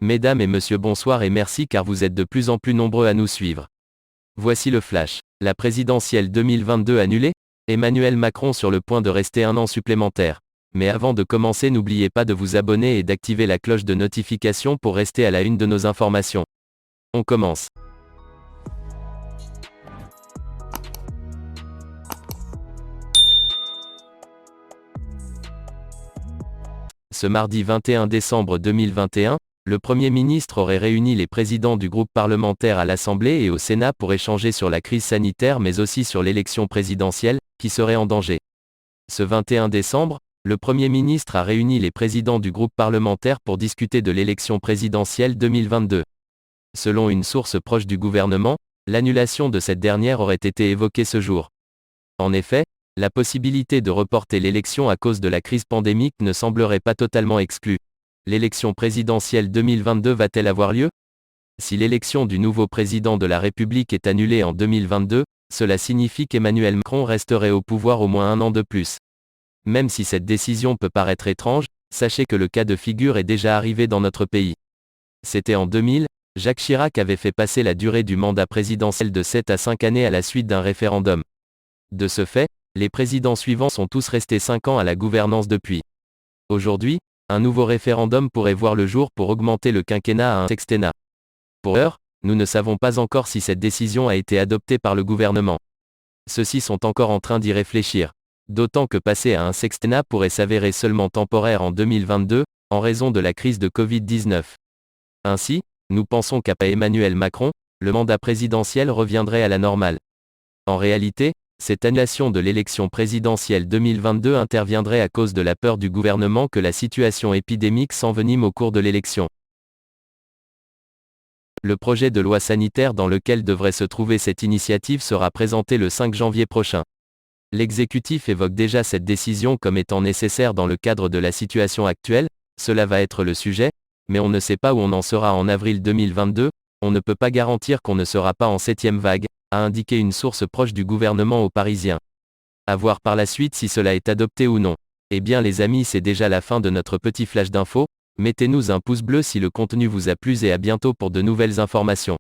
Mesdames et messieurs, bonsoir et merci car vous êtes de plus en plus nombreux à nous suivre. Voici le flash. La présidentielle 2022 annulée? Emmanuel Macron sur le point de rester un an supplémentaire. Mais avant de commencer, n'oubliez pas de vous abonner et d'activer la cloche de notification pour rester à la une de nos informations. On commence. Ce mardi 21 décembre 2021, le Premier ministre aurait réuni les présidents du groupe parlementaire à l'Assemblée et au Sénat pour échanger sur la crise sanitaire mais aussi sur l'élection présidentielle, qui serait en danger. Ce 21 décembre, le Premier ministre a réuni les présidents du groupe parlementaire pour discuter de l'élection présidentielle 2022. Selon une source proche du gouvernement, l'annulation de cette dernière aurait été évoquée ce jour. En effet, la possibilité de reporter l'élection à cause de la crise pandémique ne semblerait pas totalement exclue. L'élection présidentielle 2022 va-t-elle avoir lieu? Si l'élection du nouveau président de la République est annulée en 2022, cela signifie qu'Emmanuel Macron resterait au pouvoir au moins un an de plus. Même si cette décision peut paraître étrange, sachez que le cas de figure est déjà arrivé dans notre pays. C'était en 2000, Jacques Chirac avait fait passer la durée du mandat présidentiel de 7 à 5 années à la suite d'un référendum. De ce fait, les présidents suivants sont tous restés 5 ans à la gouvernance depuis. Aujourd'hui, un nouveau référendum pourrait voir le jour pour augmenter le quinquennat à un sextennat. Pour l'heure, nous ne savons pas encore si cette décision a été adoptée par le gouvernement. Ceux-ci sont encore en train d'y réfléchir. D'autant que passer à un sextennat pourrait s'avérer seulement temporaire en 2022, en raison de la crise de Covid-19. Ainsi, nous pensons qu'après Emmanuel Macron, le mandat présidentiel reviendrait à la normale. En réalité, cette annulation de l'élection présidentielle 2022 interviendrait à cause de la peur du gouvernement que la situation épidémique s'envenime au cours de l'élection. Le projet de loi sanitaire dans lequel devrait se trouver cette initiative sera présenté le 5 janvier prochain. L'exécutif évoque déjà cette décision comme étant nécessaire dans le cadre de la situation actuelle, cela va être le sujet, mais on ne sait pas où on en sera en avril 2022, on ne peut pas garantir qu'on ne sera pas en 7e vague, a indiqué une source proche du gouvernement aux Parisiens. À voir par la suite si cela est adopté ou non. Eh bien les amis, c'est déjà la fin de notre petit flash d'infos, mettez-nous un pouce bleu si le contenu vous a plu et à bientôt pour de nouvelles informations.